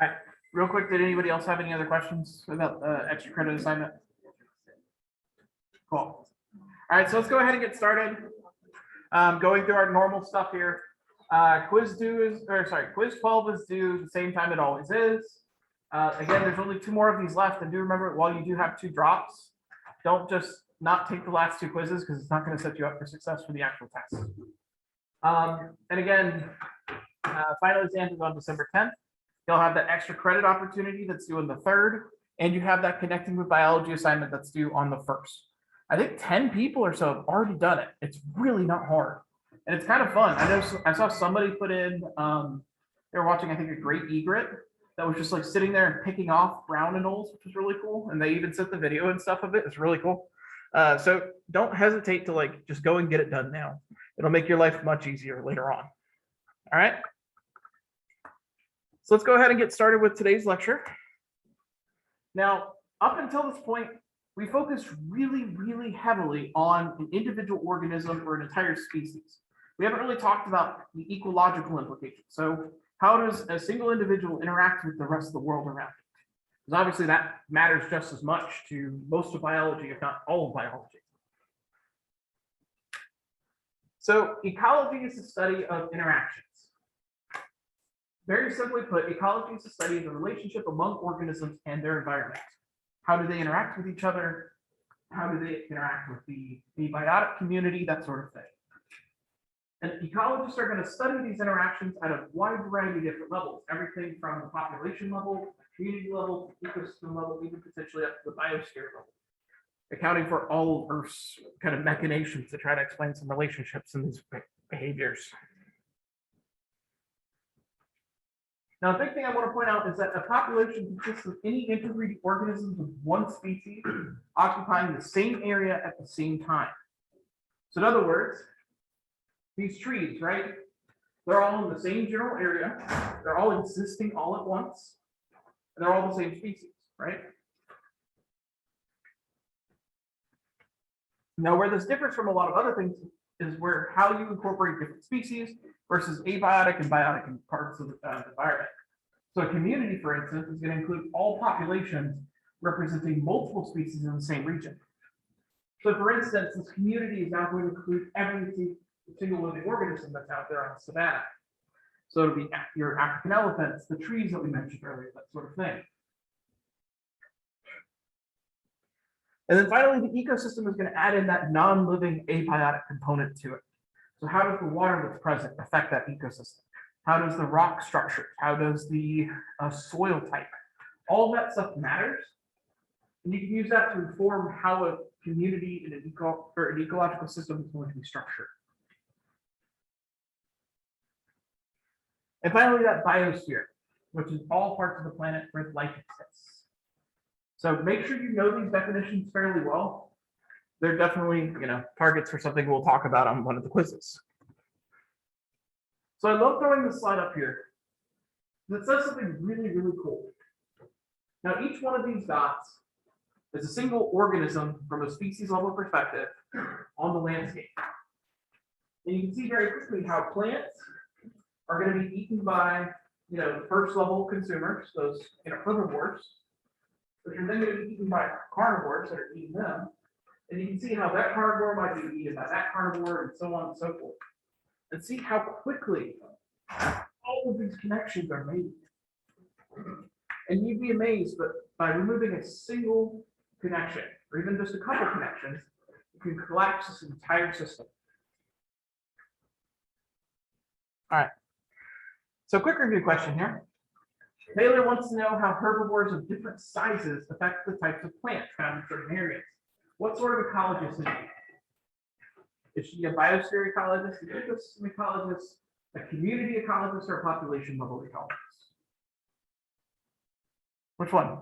All right, real quick, did anybody else have any other questions about the extra credit assignment? Cool. All right, so let's go ahead and get started. Going through our normal stuff here. Quiz 12 is due the same time it always is. Again, there's only 2 more of these left, and do remember, while you do have 2 drops, don't just not take the last 2 quizzes because it's not going to set you up for success for the actual test. And again, final exam is on December 10th. You'll have that extra credit opportunity that's due on the 3rd, and you have that connecting with biology assignment that's due on the 1st. I think 10 people or so have already done it. It's really not hard, and it's kind of fun. I saw somebody put in, they were watching, I think, a great egret that was just like sitting there and picking off brown anoles, which was really cool. And they even sent the video and stuff of it. It's really cool. So don't hesitate to like just go and get it done now. It'll make your life much easier later on. All right. So let's go ahead and get started with today's lecture. Now, up until this point, we focused really, really heavily on an individual organism or an entire species. We haven't really talked about the ecological implications. So how does a single individual interact with the rest of the world around it? Because obviously that matters just as much to most of biology, if not all of biology. So ecology is the study of interactions. Very simply put, ecology is the study of the relationship among organisms and their environment. How do they interact with each other? How do they interact with the biotic community, that sort of thing. And ecologists are going to study these interactions at a wide variety of different levels, everything from the population level, community level, ecosystem level, even potentially up to the biosphere level, accounting for all of Earth's kind of machinations to try to explain some relationships in these behaviors. Now, the big thing I want to point out is that a population consists of any interbreeding organisms of one species occupying the same area at the same time. So in other words, these trees, right? They're all in the same general area. They're all existing all at once. And they're all the same species, right? Now, where this differs from a lot of other things is where how you incorporate different species versus abiotic and biotic parts of the environment. So a community, for instance, is going to include all populations representing multiple species in the same region. So for instance, this community is now going to include every single living organism that's out there on the savanna. So it'll be your African elephants, the trees that we mentioned earlier, that sort of thing. And then finally, the ecosystem is going to add in that non-living abiotic component to it. So how does the water that's present affect that ecosystem? How does the rock structure? How does the soil type? All that stuff matters. And you can use that to inform how a community and an ecological system is going to be structured. And finally, that biosphere, which is all parts of the planet where life exists. So make sure you know these definitions fairly well. They're definitely, targets for something we'll talk about on one of the quizzes. So I love throwing this slide up here. That says something really, really cool. Now, each one of these dots is a single organism from a species level perspective on the landscape. And you can see very quickly how plants are going to be eaten by, the first level consumers, those, herbivores, which are then going to be eaten by carnivores that are eating them. And you can see how that carnivore might be eaten by that carnivore and so on and so forth. And see how quickly all of these connections are made. And you'd be amazed, but by removing a single connection, or even just a couple connections, you can collapse this entire system. All right. So quick review question here. Taylor wants to know how herbivores of different sizes affect the types of plants found in certain areas. What sort of ecologist is she? Is she a biosphere ecologist, an ecosystem ecologist, a community ecologist, or a population level ecologist? Which one?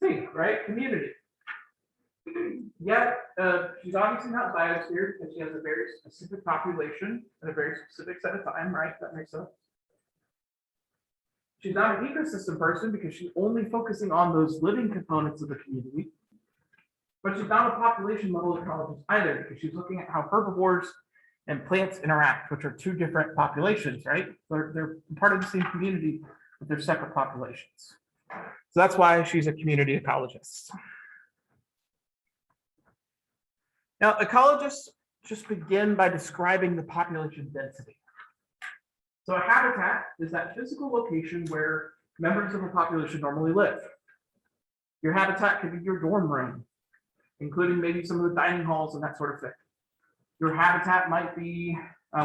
C, right? Community. Yeah, she's obviously not biosphere because she has a very specific population at a very specific set of time, right? That makes sense. She's not an ecosystem person because she's only focusing on those living components of the community. But she's not a population level ecologist either because she's looking at how herbivores and plants interact, which are two different populations, right? They're part of the same community, but they're separate populations. So that's why she's a community ecologist. Now, ecologists just begin by describing the population density. So a habitat is that physical location where members of a population normally live. Your habitat could be your dorm room, including maybe some of the dining halls and that sort of thing. Your habitat might be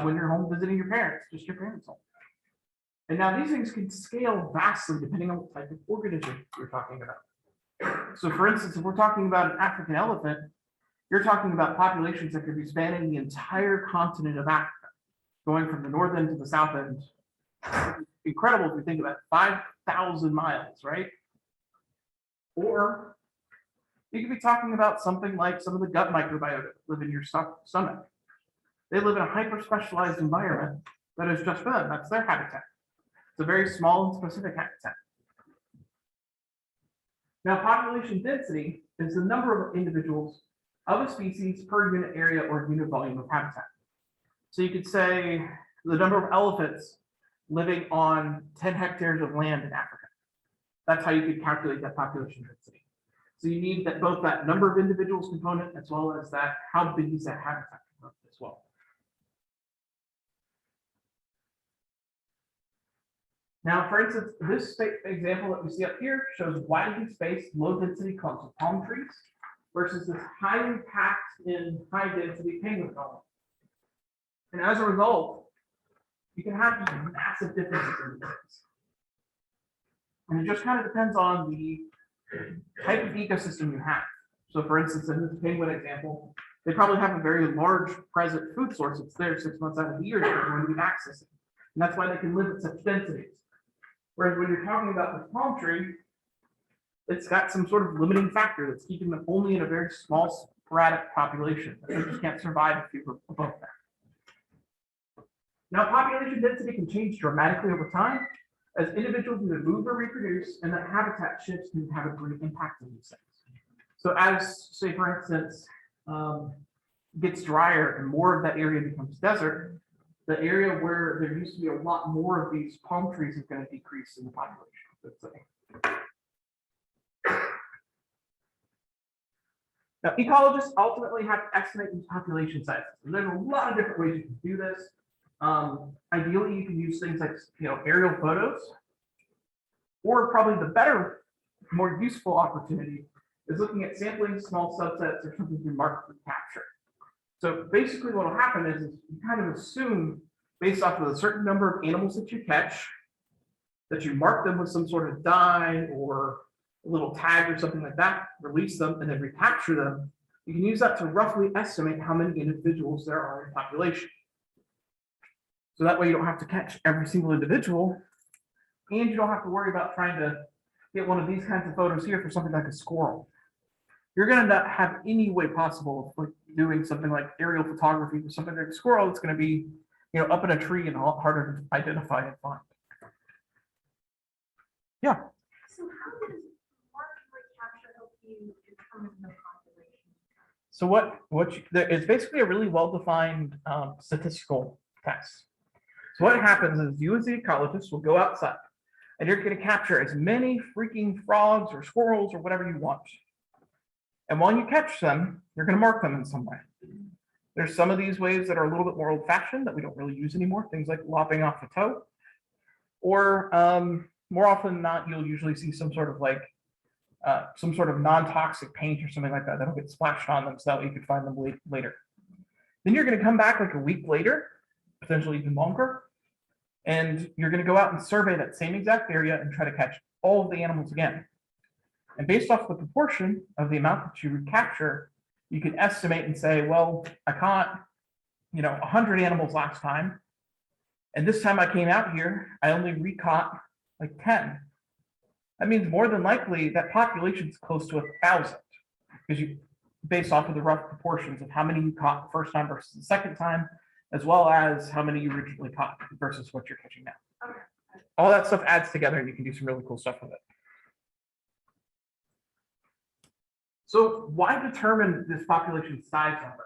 when you're home visiting your parents, just your parents' home. And now these things can scale vastly depending on what type of organism you're talking about. So for instance, if we're talking about an African elephant, you're talking about populations that could be spanning the entire continent of Africa, going from the north end to the south end. Incredible if you think about it, 5,000 miles, right? Or you could be talking about something like some of the gut microbiota that live in your stomach. They live in a hyper-specialized environment that is just for them. That's their habitat. It's a very small and specific habitat. Now, population density is the number of individuals of a species per unit area or unit volume of habitat. So you could say the number of elephants living on 10 hectares of land in Africa. That's how you could calculate that population density. So you need that both that number of individuals component as well as that how big is that habitat component as well. Now, for instance, this example that we see up here shows widely spaced, low density clumps of palm trees versus this highly packed in high density penguin colony. And as a result, you can have these massive differences in these. And it just kind of depends on the type of ecosystem you have. So for instance, in this penguin example, they probably have a very large present food source. It's there 6 months out of the year that they're going to be accessing. And that's why they can live at such densities. Whereas when you're talking about the palm tree, it's got some sort of limiting factor that's keeping them only in a very small sporadic population. They just can't survive if you're above that. Now, population density can change dramatically over time as individuals either move or reproduce, and that habitat shifts can have a great impact on these things. So as, say, for instance, gets drier and more of that area becomes desert, the area where there used to be a lot more of these palm trees is going to decrease in the population, let's say. Now, ecologists ultimately have to estimate these population sizes. And there's a lot of different ways you can do this. Ideally, you can use things like aerial photos, or probably the better, more useful opportunity is looking at sampling small subsets or something you markedly capture. So basically what will happen is you kind of assume based off of a certain number of animals that you catch, that you mark them with some sort of dye or a little tag or something like that, release them and then recapture them. You can use that to roughly estimate how many individuals there are in population. So that way you don't have to catch every single individual, and you don't have to worry about trying to get one of these kinds of photos here for something like a squirrel. You're going to not have any way possible of doing something like aerial photography for something like a squirrel. It's going to be, up in a tree and a lot harder to identify and find. Yeah. So how does market recapture help you determine the population? So it's basically a really well-defined statistical test. So what happens is you as the ecologist will go outside and you're going to capture as many freaking frogs or squirrels or whatever you want. And while you catch them, you're going to mark them in some way. There's some of these ways that are a little bit more old-fashioned that we don't really use anymore, things like lopping off a toe. Or more often than not, you'll usually see some sort of non-toxic paint or something like that that'll get splashed on them so that way you can find them later. Then you're going to come back like a week later, potentially even longer, and you're going to go out and survey that same exact area and try to catch all of the animals again. And based off the proportion of the amount that you recapture, you can estimate and say, well, I caught 100 animals last time, and this time I came out here, I only recaught like 10. That means more than likely that population is close to 1,000, because based off of the rough proportions of how many you caught the first time versus the second time, as well as how many you originally caught versus what you're catching now. Okay. All that stuff adds together and you can do some really cool stuff with it. So why determine this population size number?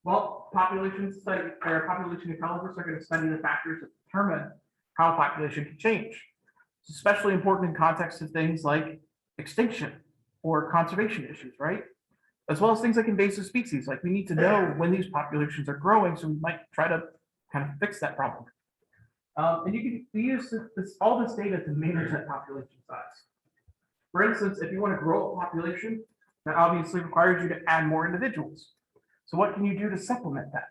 Well, population ecologists are going to study the factors that determine how a population can change. It's especially important in context of things like extinction or conservation issues, right? As well as things like invasive species. Like we need to know when these populations are growing, so we might try to kind of fix that problem. And you can use all this data to manage that population size. For instance, if you want to grow a population, that obviously requires you to add more individuals. So what can you do to supplement that?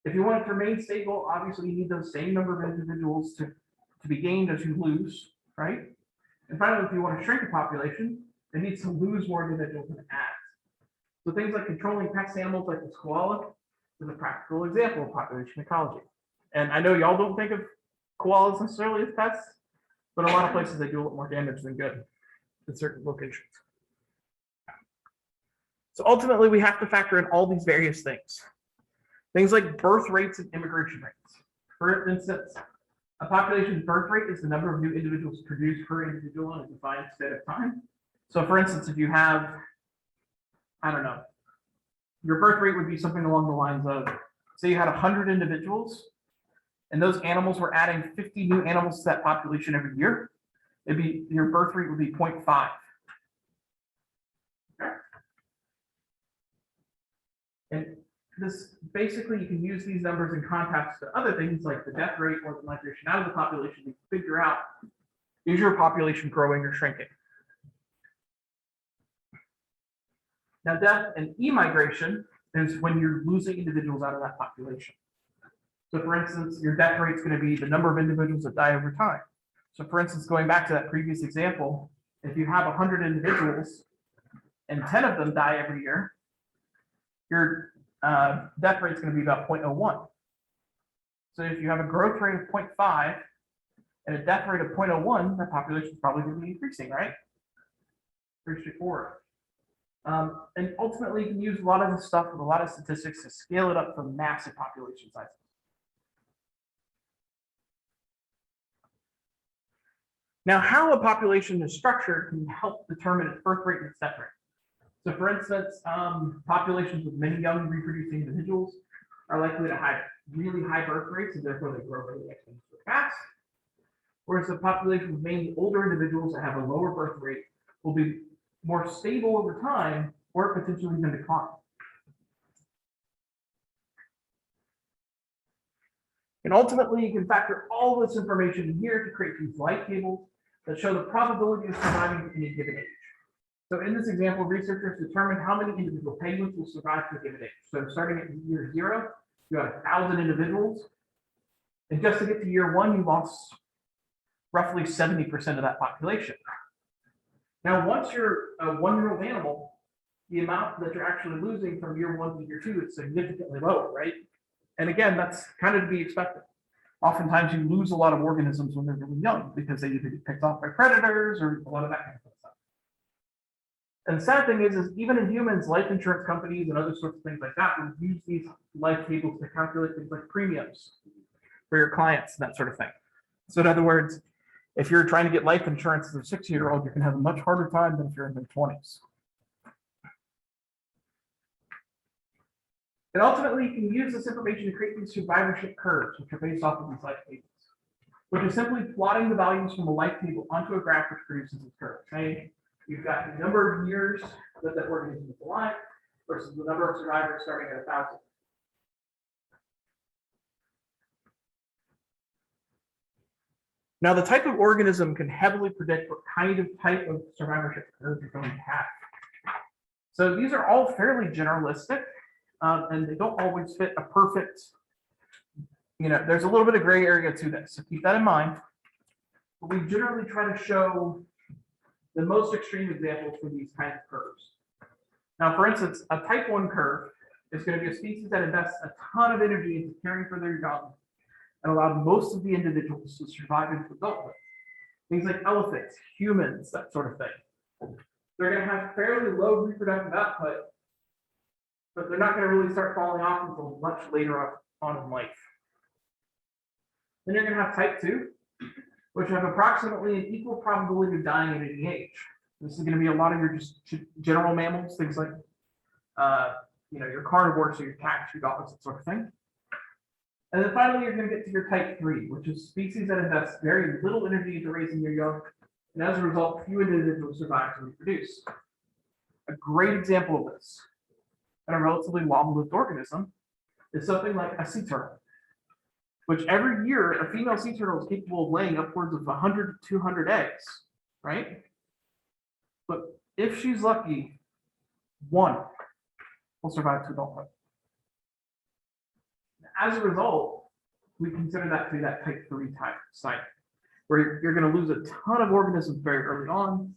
If you want it to remain stable, obviously you need those same number of individuals to be gained as you lose, right? And finally, if you want to shrink a population, it needs to lose more individuals than it adds. So things like controlling pest animals like this koala is a practical example of population ecology. And I know y'all don't think of koalas necessarily as pests, but a lot of places they do a lot more damage than good in certain locations. So ultimately, we have to factor in all these various things. Things like birth rates and immigration rates. For instance, a population's birth rate is the number of new individuals produced per individual in a defined state of time. So for instance, if you have, I don't know, your birth rate would be something along the lines of, say you had 100 individuals, and those animals were adding 50 new animals to that population every year, your birth rate would be 0.5. Okay. And this basically, you can use these numbers in context to other things like the death rate or the migration out of the population to figure out, is your population growing or shrinking? Now, death and emigration is when you're losing individuals out of that population. So for instance, your death rate is going to be the number of individuals that die over time. So for instance, going back to that previous example, if you have 100 individuals and 10 of them die every year, your death rate is going to be about 0.01. So if you have a growth rate of 0.5 and a death rate of 0.01, that population is probably going to be increasing, right? Pretty straightforward. And ultimately, you can use a lot of this stuff with a lot of statistics to scale it up for massive population sizes. Now, how a population is structured can help determine its birth rate and its death rate. So for instance, populations with many young reproducing individuals are likely to have really high birth rates, and therefore they grow really exponentially fast. Whereas the population with mainly older individuals that have a lower birth rate will be more stable over time or potentially even decline. And ultimately, you can factor all this information in here to create these life tables that show the probability of surviving to any given age. So in this example, researchers determined how many individual penguins will survive to a given age. So starting at year 0, you have 1,000 individuals. And just to get to year 1, you lost roughly 70% of that population. Now, once you're a 1-year-old animal, the amount that you're actually losing from year 1 to year 2 is significantly lower, right? And again, that's kind of to be expected. Oftentimes you lose a lot of organisms when they're really young because they either get picked off by predators or a lot of that kind of stuff. And the sad thing is even in humans, life insurance companies and other sorts of things like that will use these life tables to calculate things like premiums for your clients and that sort of thing. So in other words, if you're trying to get life insurance as a 60-year-old, you're going to have a much harder time than if you're in your 20s. And ultimately, you can use this information to create these survivorship curves, which are based off of these life tables, which is simply plotting the values from a life table onto a graph which produces this curve. Okay? You've got the number of years that that organism is alive versus the number of survivors starting at 1,000. Now, the type of organism can heavily predict what kind of type of survivorship curve you're going to have. So these are all fairly generalistic, and they don't always fit a perfect, there's a little bit of gray area to this. So keep that in mind. But we generally try to show the most extreme examples for these kinds of curves. Now, for instance, a type 1 curve is going to be a species that invests a ton of energy into caring for their young and allowed most of the individuals to survive into adulthood. Things like elephants, humans, that sort of thing. They're going to have fairly low reproductive output, but they're not going to really start falling off until much later on in life. Then you're going to have type 2, which have approximately an equal probability of dying at any age. This is going to be a lot of your just general mammals, things like your carnivores, so your cats, your dogs, that sort of thing. And then finally, you're going to get to your type 3, which is species that invest very little energy into raising their young, and as a result, few individuals survive to reproduce. A great example of this, and a relatively long-lived organism, is something like a sea turtle, which every year a female sea turtle is capable of laying upwards of 100 to 200 eggs, right? But if she's lucky, one will survive to adulthood. As a result, we consider that to be that type 3 type site, where you're going to lose a ton of organisms very early on,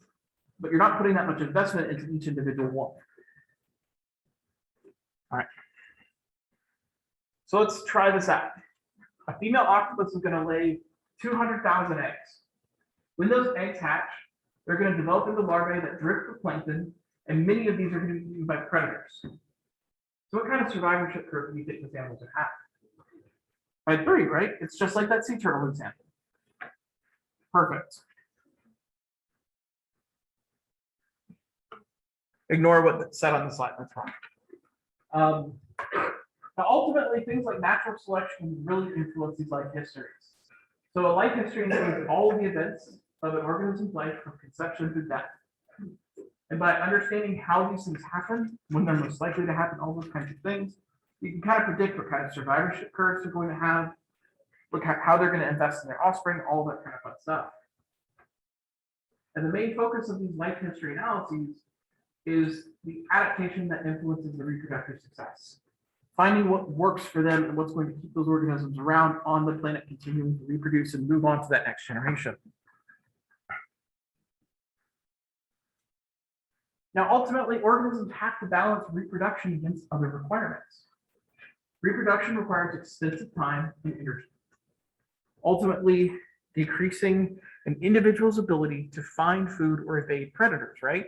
but you're not putting that much investment into each individual one. All right. So let's try this out. A female octopus is going to lay 200,000 eggs. When those eggs hatch, they're going to develop into larvae that drift for plankton, and many of these are going to be eaten by predators. So what kind of survivorship curve do you think these animals would have? By 3, right? It's just like that sea turtle example. Perfect. Ignore what said on the slide, that's fine. Now, ultimately, things like natural selection really influence these life histories. So a life history includes all of the events of an organism's life from conception to death. And by understanding how these things happen, when they're most likely to happen, all those kinds of things, you can kind of predict what kind of survivorship curves they're going to have, look at how they're going to invest in their offspring, all that kind of fun stuff. And the main focus of these life history analyses is the adaptation that influences the reproductive success. Finding what works for them and what's going to keep those organisms around on the planet, continuing to reproduce and move on to that next generation. Now, ultimately, organisms have to balance reproduction against other requirements. Reproduction requires extensive time and energy, ultimately decreasing an individual's ability to find food or evade predators, right?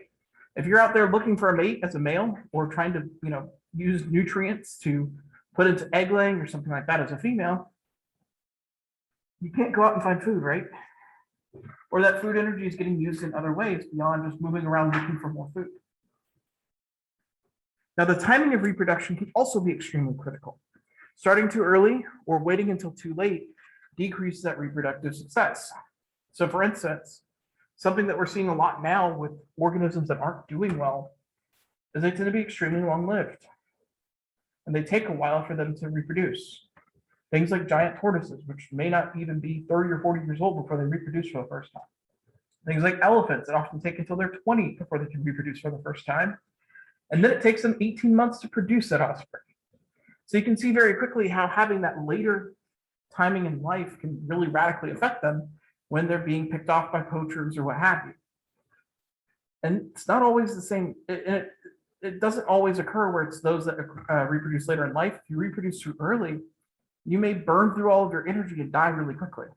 If you're out there looking for a mate as a male or trying to, use nutrients to put into egg laying or something like that as a female, you can't go out and find food, right? Or that food energy is getting used in other ways beyond just moving around looking for more food. Now, the timing of reproduction can also be extremely critical. Starting too early or waiting until too late decreases that reproductive success. So for instance, something that we're seeing a lot now with organisms that aren't doing well is they tend to be extremely long-lived. And they take a while for them to reproduce. Things like giant tortoises, which may not even be 30 or 40 years old before they reproduce for the first time. Things like elephants that often take until they're 20 before they can reproduce for the first time. And then it takes them 18 months to produce that offspring. So you can see very quickly how having that later timing in life can really radically affect them when they're being picked off by poachers or what have you. And it's not always the same. It doesn't always occur where it's those that reproduce later in life. If you reproduce too early, you may burn through all of your energy and die really quickly.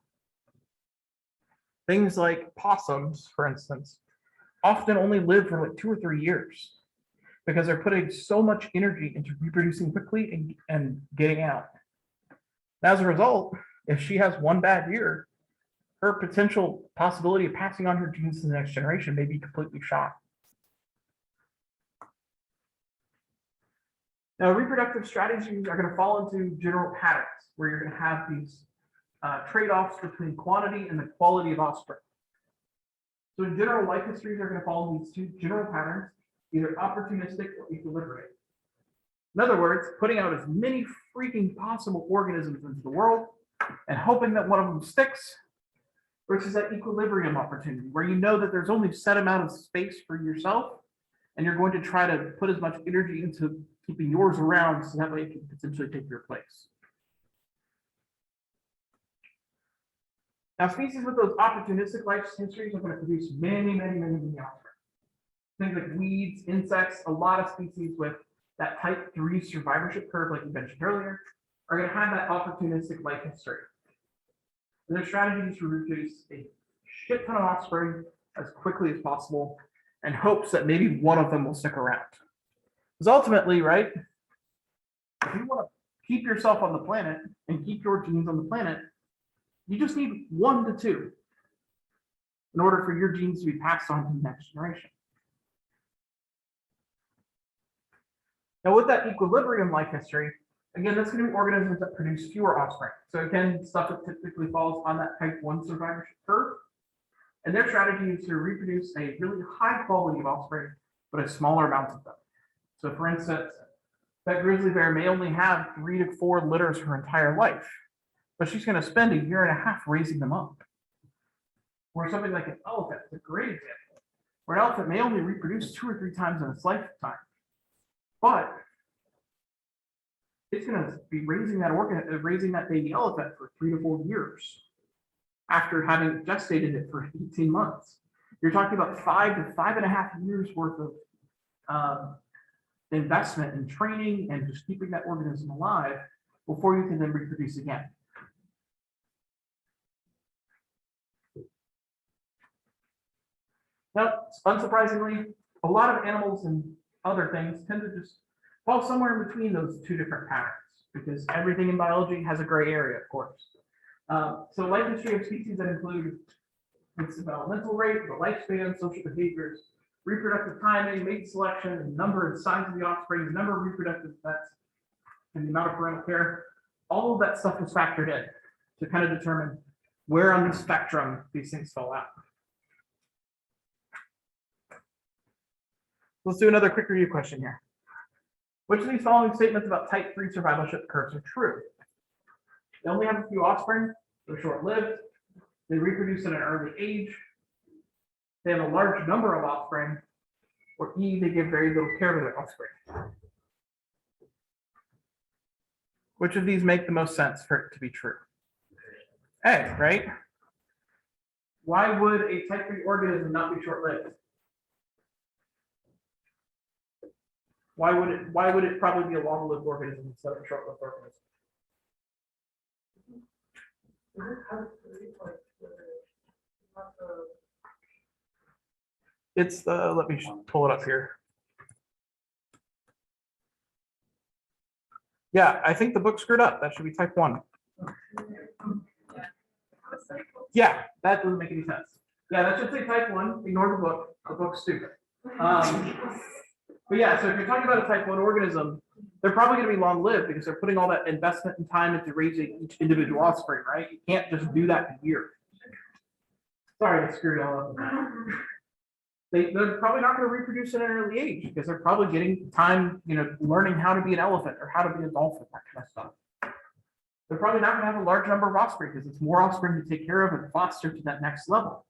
Things like possums, for instance, often only live for like 2 or 3 years because they're putting so much energy into reproducing quickly and getting out. As a result, if she has one bad year, her potential possibility of passing on her genes to the next generation may be completely shot. Now, reproductive strategies are going to fall into general patterns where you're going to have these trade-offs between quantity and the quality of offspring. So in general, life histories are going to follow these 2 general patterns, either opportunistic or equilibrium. In other words, putting out as many freaking possible organisms into the world and hoping that one of them sticks, versus that equilibrium opportunity where you know that there's only a set amount of space for yourself and you're going to try to put as much energy into keeping yours around so that way it can potentially take your place. Now, species with those opportunistic life histories are going to produce many offspring. Things like weeds, insects, a lot of species with that type 3 survivorship curve, like you mentioned earlier, are going to have that opportunistic life history. And their strategy is to reproduce a shit ton of offspring as quickly as possible and hopes that maybe one of them will stick around. Because ultimately, right, if you want to keep yourself on the planet and keep your genes on the planet, you just need 1 to 2 in order for your genes to be passed on to the next generation. Now, with that equilibrium life history, Again, that's going to be organisms that produce fewer offspring. So again, stuff that typically falls on that type 1 survivorship curve. And their strategy is to reproduce a really high quality of offspring, but a smaller amount of them. So for instance, that grizzly bear may only have 3 to 4 litters her entire life, but she's going to spend 1.5 years raising them up. Or something like an elephant is a great example, where an elephant may only reproduce 2 or 3 times in its lifetime, but it's going to be raising that baby elephant for 3 to 4 years after having gestated it for 18 months. You're talking about 5 to 5.5 years worth of investment in training and just keeping that organism alive before you can then reproduce again. Now, unsurprisingly, a lot of animals and other things tend to just fall somewhere in between those 2 different patterns, because everything in biology has a gray area, of course. So life history of species that include its developmental rate, the lifespan, social behaviors, reproductive timing, mate selection, the number and size of the offspring, the number of reproductive events, and the amount of parental care, all of that stuff is factored in to kind of determine where on the spectrum these things fall out. Let's do another quick review question here. Which of these following statements about type 3 survivalship curves are true? They only have a few offspring, they're short-lived, they reproduce at an early age, they have a large number of offspring, or E, they give very little care to their offspring. Which of these make the most sense for it to be true? A, right? Why would a type 3 organism not be short-lived? Why would it probably be a long-lived organism instead of a short-lived organism? It's the, let me pull it up here. Yeah, I think the book screwed up. That should be type 1. Yeah, that doesn't make any sense. Yeah, that should say type 1. Ignore the book. The book's stupid. But yeah, so if you're talking about a type 1 organism, they're probably going to be long-lived because they're putting all that investment and time into raising each individual offspring, right? You can't just do that in a year. Sorry, I screwed it all up. They're probably not going to reproduce at an early age because they're probably getting time, learning how to be an elephant or how to be a dolphin, that kind of stuff. They're probably not going to have a large number of offspring because it's more offspring to take care of and foster to that next level.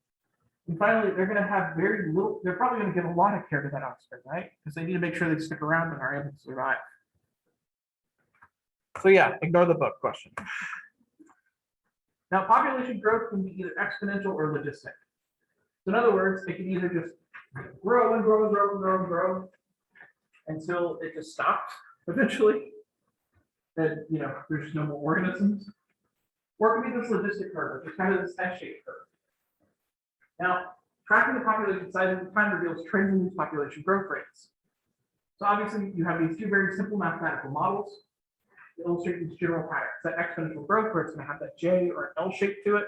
And finally, they're going to have very little, they're probably going to give a lot of care to that offspring, right? Because they need to make sure they stick around and are able to survive. So yeah, ignore the book question. Now, population growth can be either exponential or logistic. So in other words, it can either just grow and grow and grow and grow and grow until it just stops eventually. Then, there's no more organisms. Or it can be this logistic curve, which is kind of this S-shaped curve. Now, tracking the population size over time reveals trends in these population growth rates. So obviously, you have these 2 very simple mathematical models to illustrate these general patterns. That exponential growth where it's going to have that J or an L shape to it,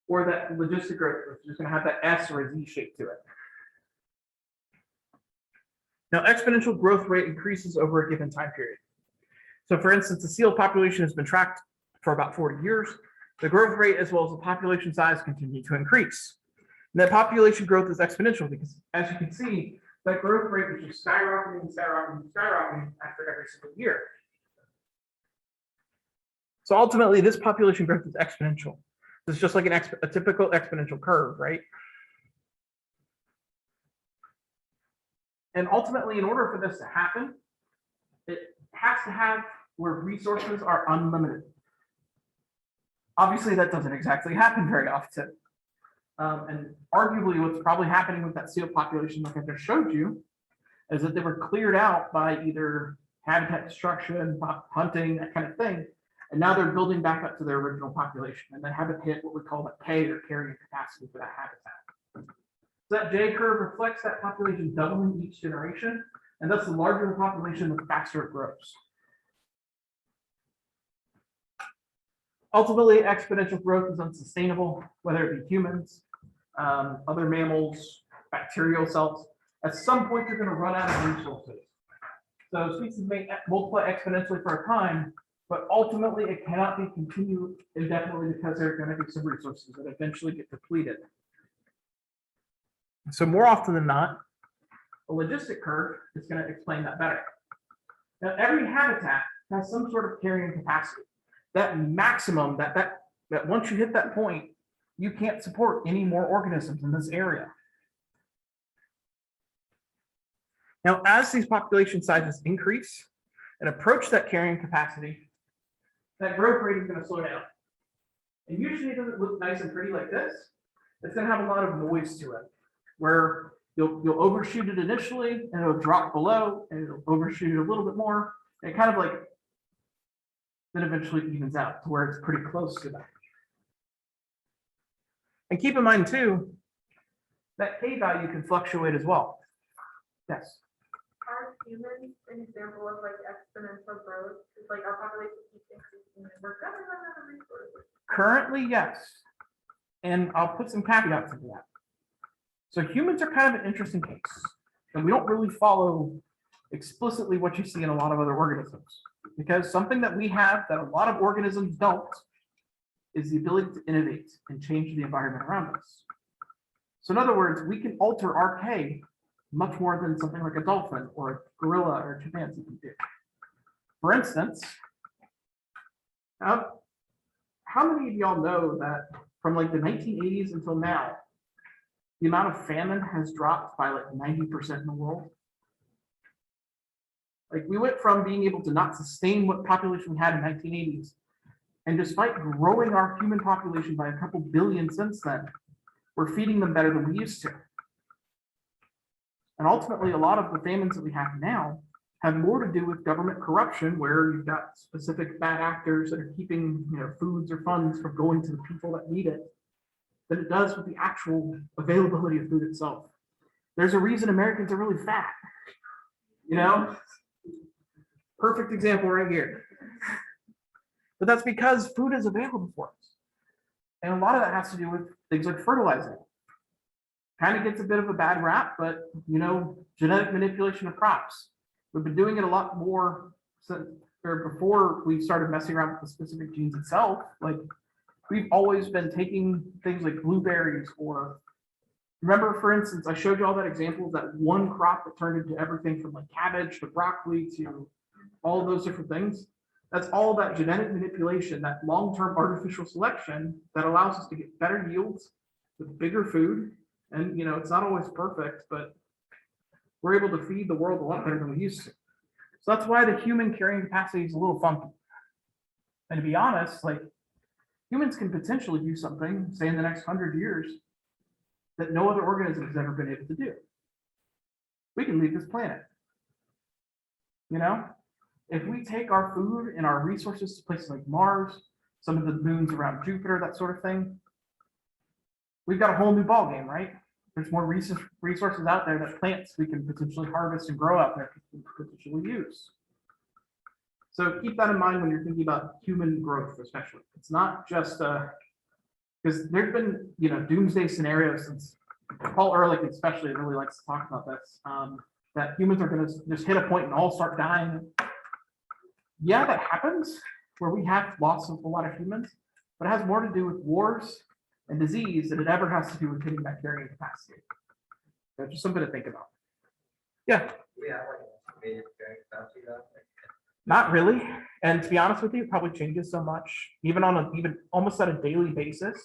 or that logistic growth where it's just going to have that S or a Z shape to it. Now, exponential growth rate increases over a given time period. So for instance, the seal population has been tracked for about 40 years. The growth rate as well as the population size continue to increase. And that population growth is exponential because, as you can see, that growth rate is just skyrocketing and skyrocketing and skyrocketing after every single year. So ultimately, this population growth is exponential. It's just like a typical exponential curve, right? And ultimately, in order for this to happen, it has to have where resources are unlimited. Obviously, that doesn't exactly happen very often. And arguably, what's probably happening with that seal population, like I just showed you, is that they were cleared out by either habitat destruction, hunting, that kind of thing. And now they're building back up to their original population, and they haven't hit what we call the K or carrying capacity for that habitat. So that J curve reflects that population doubling each generation, and thus the larger the population, the faster it grows. Ultimately, exponential growth is unsustainable, whether it be humans, other mammals, bacterial cells. At some point, you're going to run out of resources. So species may multiply exponentially for a time, but ultimately it cannot be continued indefinitely because there are going to be some resources that eventually get depleted. So more often than not, a logistic curve is going to explain that better. Now, every habitat has some sort of carrying capacity. That maximum, that once you hit that point, you can't support any more organisms in this area. Now, as these population sizes increase and approach that carrying capacity, that growth rate is going to slow down. And usually it doesn't look nice and pretty like this. It's going to have a lot of noise to it, where you'll overshoot it initially and it'll drop below and it'll overshoot it a little bit more. And it kind of like then eventually evens out to where it's pretty close to that. And keep in mind too, that K value can fluctuate as well. Yes. Are humans an example of like exponential growth? It's like our population keeps increasing and we're gonna run out of resources. Currently, yes. And I'll put some caveats into that. So humans are kind of an interesting case. And we don't really follow explicitly what you see in a lot of other organisms. Because something that we have that a lot of organisms don't is the ability to innovate and change the environment around us. So in other words, we can alter our K much more than something like a dolphin or a gorilla or a chimpanzee can do. For instance, how many of y'all know that from like the 1980s until now, the amount of famine has dropped by like 90% in the world? Like we went from being able to not sustain what population we had in 1980s, and despite growing our human population by a couple billion since then, we're feeding them better than we used to. And ultimately, a lot of the famines that we have now have more to do with government corruption, where you've got specific bad actors that are keeping foods or funds from going to the people that need it, than it does with the actual availability of food itself. There's a reason Americans are really fat. Perfect example right here. But that's because food is available for us. And a lot of that has to do with things like fertilizing. Kind of gets a bit of a bad rap, but genetic manipulation of crops. We've been doing it a lot more since or before we started messing around with the specific genes itself. Like we've always been taking things like blueberries, or remember, for instance, I showed you all that example of that one crop that turned into everything from like cabbage to broccoli to all of those different things. That's all that genetic manipulation, that long-term artificial selection that allows us to get better yields with bigger food. And it's not always perfect, but we're able to feed the world a lot better than we used to. So that's why the human carrying capacity is a little funky. And to be honest, like humans can potentially do something, say in the next 100 years, that no other organism has ever been able to do. We can leave this planet. If we take our food and our resources to places like Mars, some of the moons around Jupiter, that sort of thing, we've got a whole new ballgame, right? There's more resources out there that plants we can potentially harvest and grow out there to potentially use. So keep that in mind when you're thinking about human growth, especially. It's not just because there's been doomsday scenarios since Paul Ehrlich especially really likes to talk about this, that humans are going to just hit a point and all start dying. Yeah, that happens where we have lost a lot of humans, but it has more to do with wars and disease than it ever has to do with hitting that carrying capacity. So just something to think about. Yeah. Not really. And to be honest with you, it probably changes so much, even almost at a daily basis.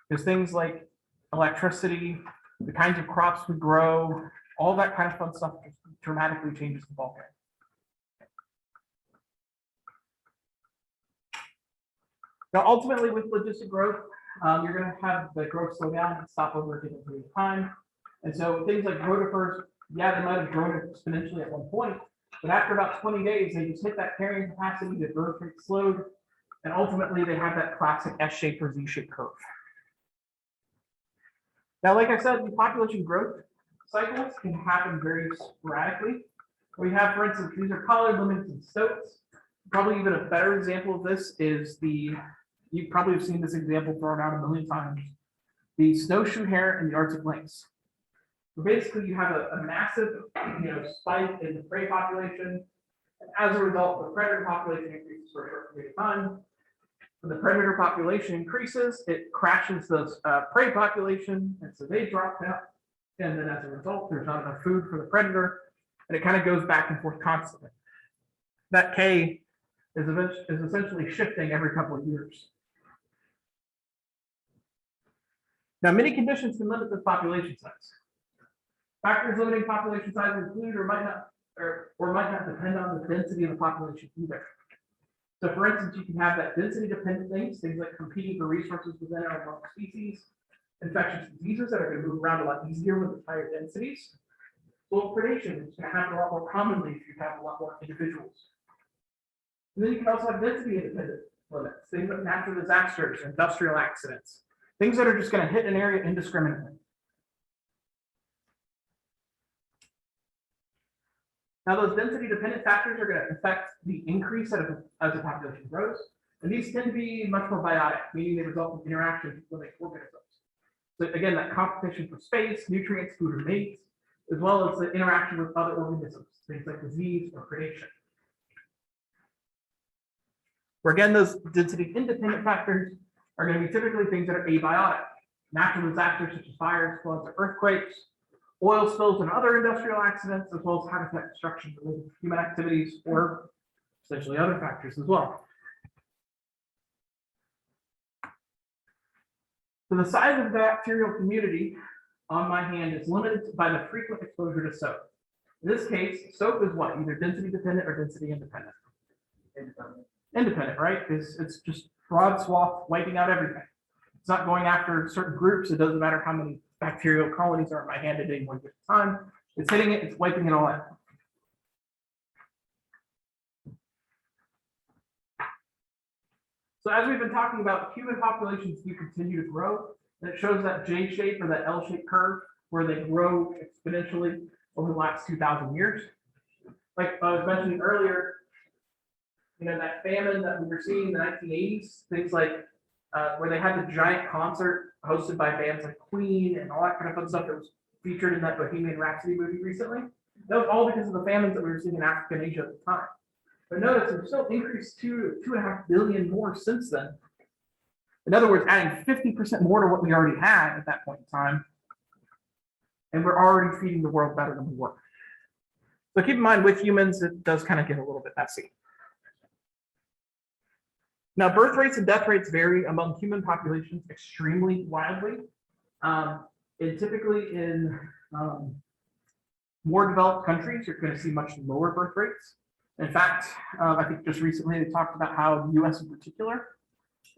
There's things like electricity, the kinds of crops we grow, all that kind of fun stuff just dramatically changes the ballgame. Now, ultimately, with logistic growth, you're going to have the growth slow down and stop over a given period of time. And so things like rotifers, yeah, they might have grown exponentially at one point, but after about 20 days, they just hit that carrying capacity, the growth rate slowed, and ultimately they have that classic S-shaped or Z-shaped curve. Now, like I said, the population growth cycles can happen very sporadically. We have, for instance, these are collared lemmings and stoats. Probably even a better example of this is you probably have seen this example thrown out a million times, the snowshoe hare and the Arctic lynx. So basically you have a massive spike in the prey population, As a result, the predator population increases for a short period of time. When the predator population increases, it crashes the prey population, and so they drop out. And then as a result, there's not enough food for the predator, and it kind of goes back and forth constantly. That K is essentially shifting every couple of years. Now, many conditions can limit this population size. Factors limiting population size include or might not depend on the density of the population either. So for instance, you can have that density dependent things like competing for resources within our among species, infectious diseases that are going to move around a lot easier with higher densities. Well, predation is going to happen a lot more commonly if you have a lot more individuals. And then you can also have density independent limits, things like natural disasters, industrial accidents, things that are just going to hit an area indiscriminately. Now, those density-dependent factors are going to affect the increase as the population grows, and these tend to be much more biotic, meaning they result in interactions with living organisms. So again, that competition for space, nutrients, food, or mates, as well as the interaction with other organisms, things like disease or predation. Where again, those density-independent factors are going to be typically things that are abiotic, natural disasters such as fires, floods, or earthquakes, oil spills and other industrial accidents, as well as habitat destruction related to human activities or essentially other factors as well. So the size of the bacterial community on my hand is limited by the frequent exposure to soap. In this case, soap is what? Either density dependent or density independent. Independent, right? It's just broad swath wiping out everything. It's not going after certain groups. It doesn't matter how many bacterial colonies are in my hand at any one given time. It's hitting it, it's wiping it all out. So as we've been talking about, human populations do continue to grow. And it shows that J shape or that L shaped curve where they grow exponentially over the last 2,000 years. Like I was mentioning earlier, that famine that we were seeing in the 1980s, things like where they had the giant concert hosted by bands like Queen and all that kind of fun stuff that was featured in that Bohemian Rhapsody movie recently. That was all because of the famines that we were seeing in Africa and Asia at the time. But notice we've still increased 2.5 billion more since then. In other words, adding 50% more to what we already had at that point in time. And we're already feeding the world better than we were. So keep in mind, with humans, it does kind of get a little bit messy. Now, birth rates and death rates vary among human populations extremely wildly. Typically in more developed countries, you're going to see much lower birth rates. In fact, I think just recently they talked about how the US in particular,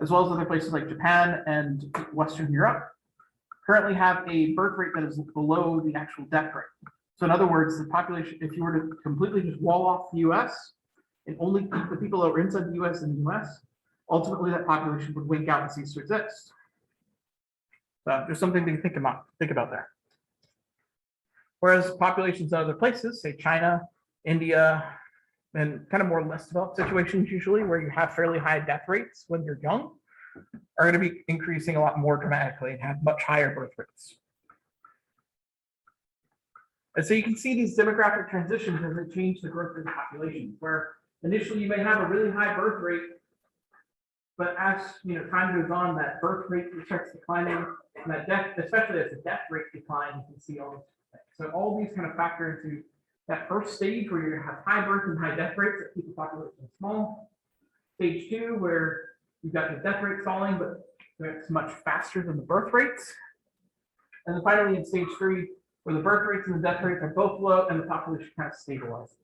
as well as other places like Japan and Western Europe, currently have a birth rate that is below the actual death rate. So in other words, the population, if you were to completely just wall off the US and only keep the people that are inside the US in the US, ultimately that population would wink out and cease to exist. So there's something to think about there. Whereas populations in other places, say China, India, and kind of more less developed situations usually where you have fairly high death rates when you're young, are going to be increasing a lot more dramatically and have much higher birth rates. And so you can see these demographic transitions as they change the growth of the population, where initially you may have a really high birth rate, but as time goes on, that birth rate starts declining, and that death, especially as the death rate declines, you can see all these things. So all these kind of factor into that first stage where you're going to have high birth and high death rates that keep the population small. Stage 2, where you've got the death rate falling, but it's much faster than the birth rates. And then finally in stage 3, where the birth rates and the death rates are both low and the population kind of stabilizes.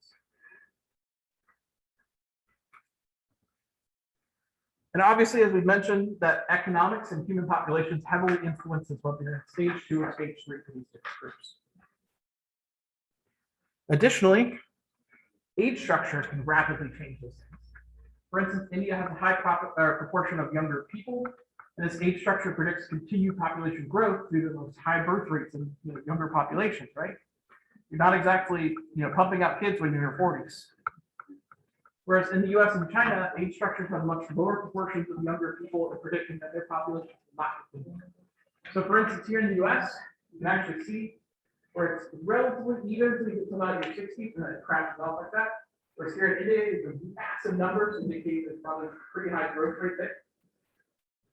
And obviously, as we mentioned, that economics and human populations heavily influences whether you're in stage 2 or stage 3 for these different groups. Additionally, age structure can rapidly change these things. For instance, India has a high proportion of younger people, and this age structure predicts continued population growth due to those high birth rates in younger populations, right? You're not exactly pumping out kids when you're in your 40s. Whereas in the US and China, age structures have much lower proportions of younger people and predicting that their population will not continue. So for instance, here in the US, you can actually see where it's relatively even until you get to about your 60s and then it crashes off like that. Whereas here in India, the massive numbers indicate there's probably pretty high growth rate there.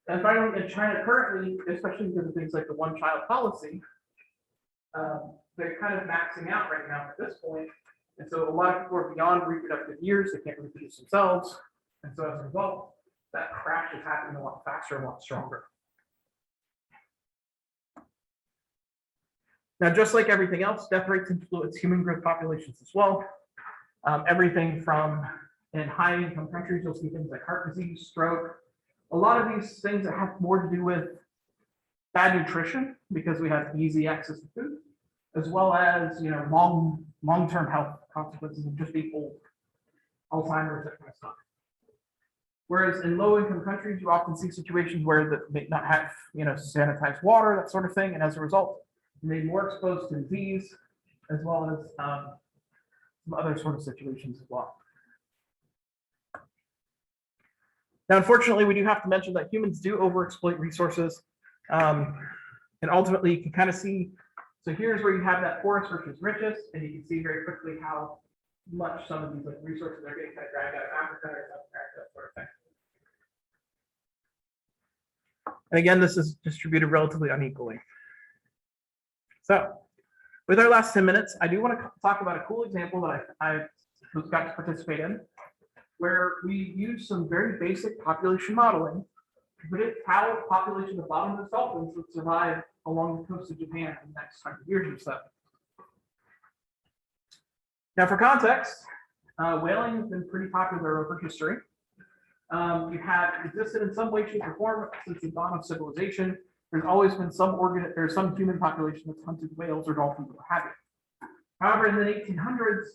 And finally, in China currently, especially because of things like the one-child policy, they're kind of maxing out right now at this point. And so a lot of people are beyond reproductive years, they can't reproduce themselves. And so as a result, that crash is happening a lot faster and a lot stronger. Now, just like everything else, death rates influence human growth populations as well. Everything from in high income countries, you'll see things like heart disease, stroke, a lot of these things that have more to do with bad nutrition because we have easy access to food, as well as long-term health consequences of just being old, Alzheimer's, that kind of stuff. Whereas in low-income countries, you often see situations where they may not have sanitized water, that sort of thing, and as a result, you may be more exposed to disease, as well as some other sort of situations as well. Now, unfortunately, we do have to mention that humans do overexploit resources, and ultimately, you can kind of see. So here's where you have that forest versus richest, and you can see very quickly how much some of these resources are getting kind of dragged out of Africa or South America, that sort of thing. And again, this is distributed relatively unequally. So, with our last 10 minutes, I do want to talk about a cool example that I got to participate in, where we use some very basic population modeling to predict how population of bottlenose dolphins would survive along the coast of Japan in the next 100 years or so. Now, for context, whaling has been pretty popular over history. You have existed in some way, shape, or form since the dawn of civilization. There's always been some human population that's hunted whales or dolphins or what have you. However, in the 1800s,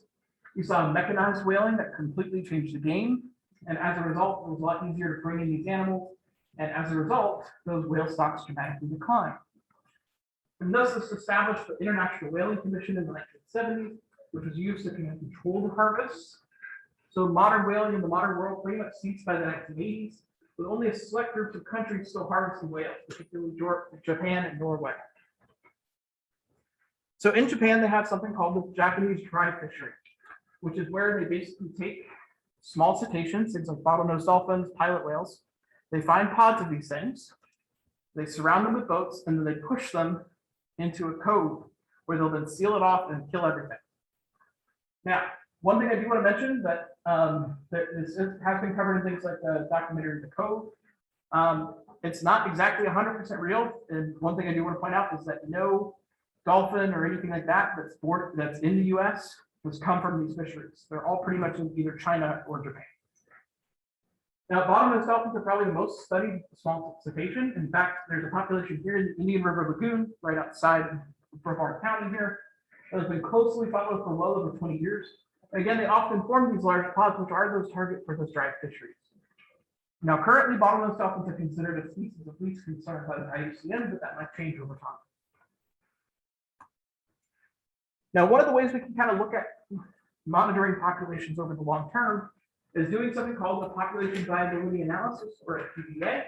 you saw mechanized whaling that completely changed the game. And as a result, it was a lot easier to bring in these animals. And as a result, those whale stocks dramatically declined. And thus, this established the International Whaling Commission in the 1970s, which was used to control the harvests. So modern whaling in the modern world pretty much ceased by the 1980s, with only a select group of countries still harvesting whales, particularly Japan and Norway. So in Japan, they have something called the Japanese dry fishery, which is where they basically take small cetaceans, things like bottlenose dolphins, pilot whales. They find pods of these things, they surround them with boats, and then they push them into a cove where they'll then seal it off and kill everything. Now, one thing I do want to mention that this has been covered in things like the documentary The Cove. It's not exactly 100% real. And one thing I do want to point out is that no dolphin or anything like that that's in the US has come from these fisheries. They're all pretty much in either China or Japan. Now, bottlenose dolphins are probably the most studied small cetacean. In fact, there's a population here in the Indian River Lagoon, right outside of Brevard County here, that has been closely followed for well over 20 years. Again, they often form these large pods, which are those targets for those dry fisheries. Now, currently, bottlenose dolphins are considered a species of least concern by the IUCN, but that might change over time. Now, one of the ways we can kind of look at monitoring populations over the long term is doing something called a population viability analysis, or a PVA,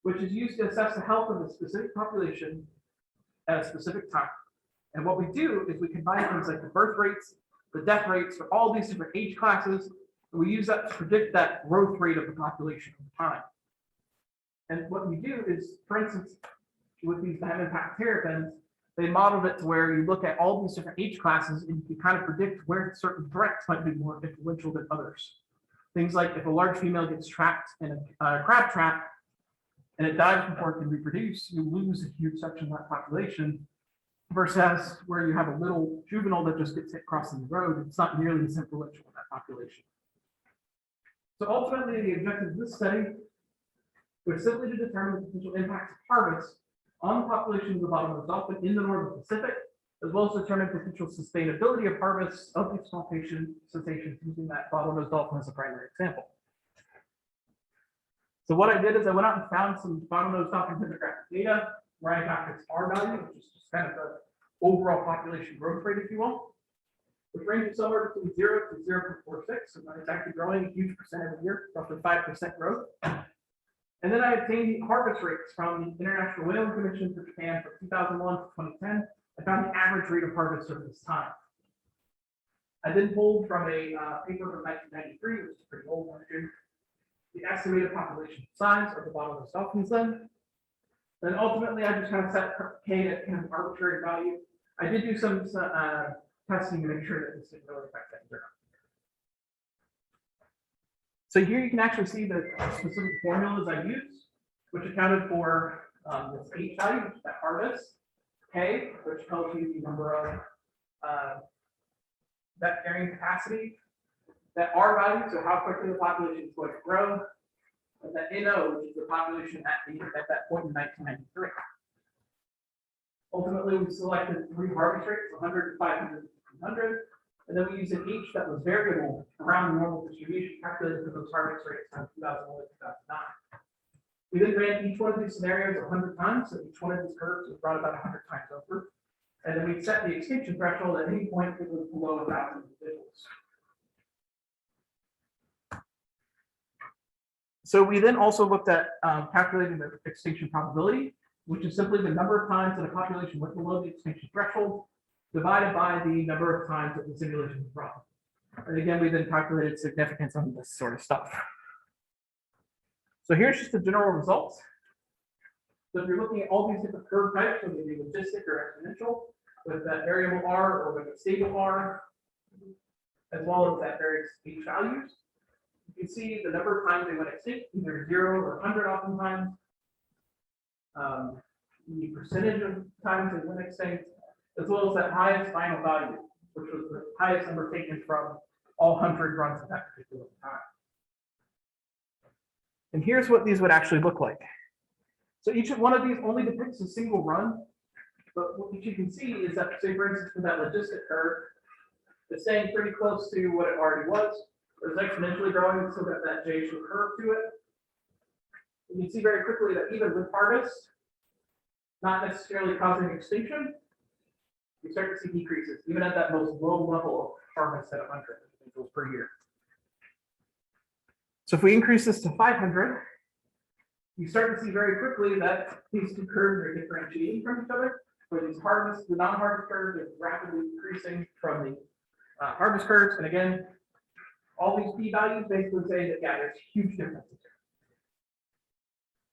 which is used to assess the health of a specific population at a specific time. And what we do is we combine things like the birth rates, the death rates for all these different age classes, and we use that to predict that growth rate of the population over time. And what we do is, for instance, with these diamond packed terrapins, they modeled it to where you look at all these different age classes and you kind of predict where certain threats might be more influential than others. Things like if a large female gets trapped in a crab trap and it dies before it can reproduce, you lose a huge section of that population. Versus where you have a little juvenile that just gets hit crossing the road, it's not nearly as influential in that population. So ultimately, the objective of this study was simply to determine the potential impacts of harvest on the populations of bottlenose dolphin in the Northern Pacific, as well as determine potential sustainability of harvests of these small cetaceans using that bottlenose dolphin as a primary example. So what I did is I went out and found some bottlenose dolphin demographic data where I got its R value, which is just kind of the overall population growth rate, if you will, which ranges somewhere between 0 to 0.46. So it's actually growing a huge percent every year, roughly 5% growth. And then I obtained the harvest rates from the International Whaling Commission for Japan from 2001 to 2010. I found the average rate of harvest over this time. I then pulled from a paper from 1993, which is pretty old, the estimated population size of the bottlenose dolphins then. Then ultimately, I just kind of set K at kind of arbitrary value. I did do some testing to make sure that this didn't really affect things or not. So here you can actually see the specific formulas I used, which accounted for this H value, which is that harvest, K, which tells you the number of that carrying capacity, that R value, so how quickly the population is going to grow, and that NO, which is the population at that point in 1993. Ultimately, we selected 3 harvest rates, 100, 500, 100, and then we used an H that was variable around the normal distribution calculated for those harvest rates from 2001 to 2009. We then ran each one of these scenarios 100 times, so each one of these curves was brought about 100 times over. And then we set the extinction threshold at any point that was below 1,000 individuals. So we then also looked at calculating the extinction probability, which is simply the number of times that a population went below the extinction threshold divided by the number of times that the simulation was run. And again, we then calculated significance on this sort of stuff. So here's just the general results. So if you're looking at all these different curve types, whether they be logistic or exponential, with that variable R or with a stable R, as well as that various H values, you can see the number of times they went extinct, either 0 or 100 oftentimes. The percentage of times they went extinct, as well as that highest final value, which was the highest number taken from all 100 runs at that particular time. And here's what these would actually look like. So each one of these only depicts a single run, but what you can see is that, say for instance, for that logistic curve, it's staying pretty close to what it already was. It's exponentially growing, so that J-shaped curve to it. You can see very quickly that even with harvest, not necessarily causing extinction, you start to see decreases, even at that most low level of harvest at 100 individuals per year. So if we increase this to 500, you start to see very quickly that these two curves are differentiating from each other. For these harvest, the non-harvest curve is rapidly decreasing from the harvest curves. And again, all these p-values basically say that, yeah, there's huge differences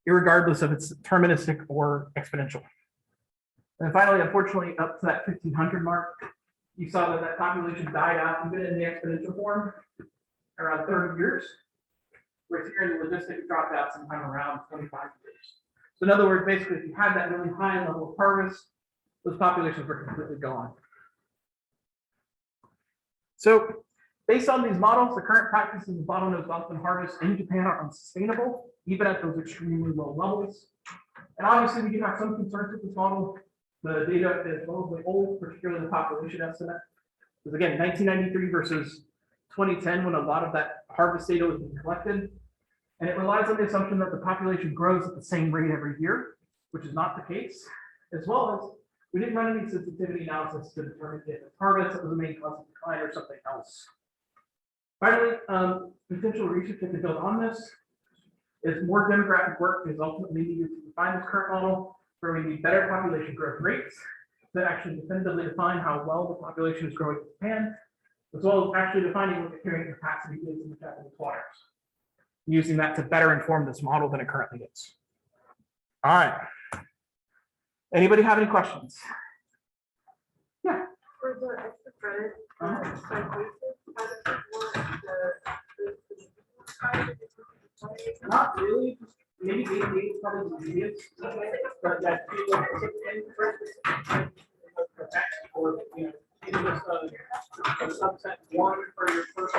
here, irregardless of it's deterministic or exponential. And finally, unfortunately, up to that 1500 mark, you saw that that population died out even in the exponential form around 30 years. Whereas here in the logistic, it dropped out sometime around 25 years. So in other words, basically, if you had that really high level of harvest, those populations were completely gone. So based on these models, the current practices of bottlenose dolphin harvest in Japan are unsustainable, even at those extremely low levels. And obviously, we do have some concerns with this model. The data is relatively old, particularly the population estimate. Because again, 1993 versus 2010, when a lot of that harvest data was being collected. And it relies on the assumption that the population grows at the same rate every year, which is not the case, as well as we didn't run any sensitivity analysis to determine if harvest was the main cause of decline or something else. Finally, potential research that can build on this is more demographic work is ultimately needed to define this current model, where we need better population growth rates that actually definitively define how well the population is growing in Japan, as well as actually defining what the carrying capacity is in the Japanese waters, using that to better inform this model than it currently is. All right. Anybody have any questions? Yeah. For the extra credit, psychosis, how does it work? Not really. Maybe they probably use but that or you know, just a subset one for your first